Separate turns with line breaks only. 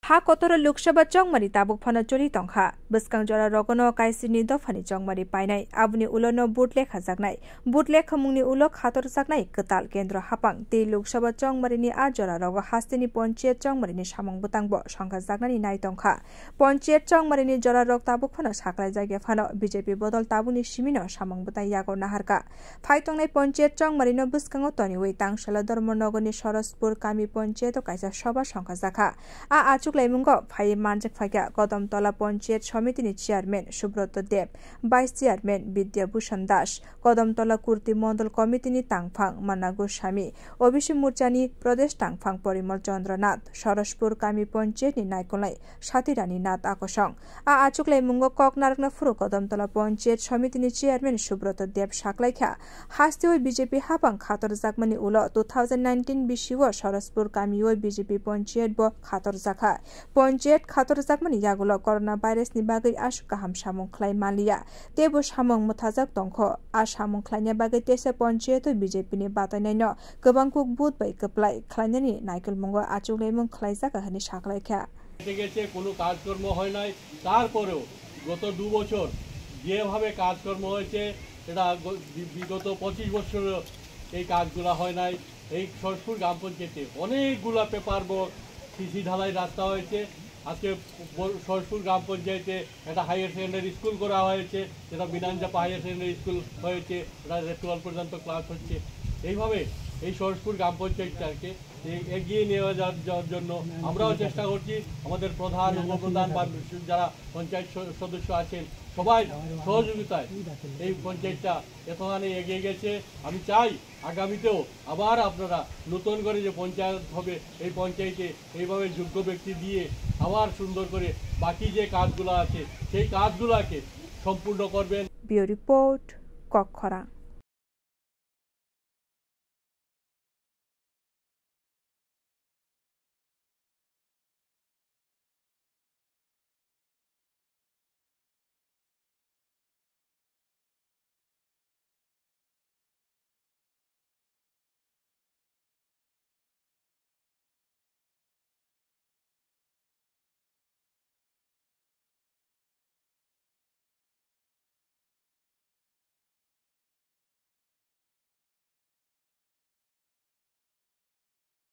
ha kotoro loksaba chongmari tabuk phana chori tongkha bwskang jora rogono kaisini dofani chongmari painai abuni ulono butle khajaknai butle khamungni ulo khator jaknai katal kendra hapang te loksaba chongmari ni a jora rogo hastini panchayat chongmari ni samong butangbo sangka jaknani nai tongkha panchayat chongmari ni jora rog tabuk phana saklai jagya phano BJP bodol tabuni simino samong butai yago naharka phaitongnai panchayat chongmari no bwskango toniwei tangsala dharmanagar ni Sorospur kami panchayat kaisa sabha sangka jakha a Laimungo Pai Manjak Faga Kodamtala Panchayat Samitini Chairman Subroto Deb Vice Chairman Vidya Bhushan Das Kodamtala Kurti Mondal Committee ni Tangphang Manago Shami Obishi Murchani Pradesh Tangphang Porimal Chandranath Sorospur Kami Panchayat ni Naikolai Satirani Nath Akosong a Achuk Laimungo Koknarakna Furu Kodamtala Panchayat Samitini Chairman Subroto Deb Shaklaikha Hastio BJP Hapang Khator Jakmani Ulo 2019 Bishiwo Sorospur Kami BJP Panchayat Bo Khator Jakha Panchayat khator jakmani yagulo corona virus ni bagai asu kaham samung khlai malia tebo samung muthajak tongkho a samung khlaina bagai tesa panchayat BJP ni batanai no gobangkuk buth bai kaplai khlainani naikal mungo achugleimung khlaijak hani saklaikha
গেছে কোনো কাজকর্ম হয় নাই তারপরেও গত 2 বছর যেভাবে কাজকর্ম হয়েছে এটা বিগত 25 বছর এই কাজগুলো হয় নাই এই সরসপুর গ্রাম পঞ্চায়েতে অনেকগুলা পেপার বোর্ড সিসি ঢালাই রাস্তা হয়েছে আজকে সরসপুর গ্রাম পঞ্চায়েতে একটা হাইয়ার সেকেন্ডারি স্কুল করা হয়েছে যেটা বিনানজাপা হাইয়ার সেকেন্ডারি স্কুল হয়েছে এটা 12 পর্যন্ত ক্লাস হচ্ছে এইভাবে এই সরসপুর গ্রাম পঞ্চায়েতটাকে এগিয়ে নিয়ে যাওয়ার জন্য আমরাও চেষ্টা করছি আমাদের প্রধান উপপ্রধান বা যারা পঞ্চায়েত সদস্য আছেন সবাই সহযোগিতায় এই পঞ্চায়েতটা এতখানি এগিয়ে গেছে আমি চাই আগামীতেও আবার আপনারা নতুন করে যে পঞ্চায়েত হবে এই পঞ্চায়েতে এইভাবে যোগ্য ব্যক্তি দিয়ে আবার সুন্দর করে বাকি যে কাজগুলো আছে সেই কাজগুলোকে সম্পূর্ণ করবেন।
Bureau report কক্ষরা।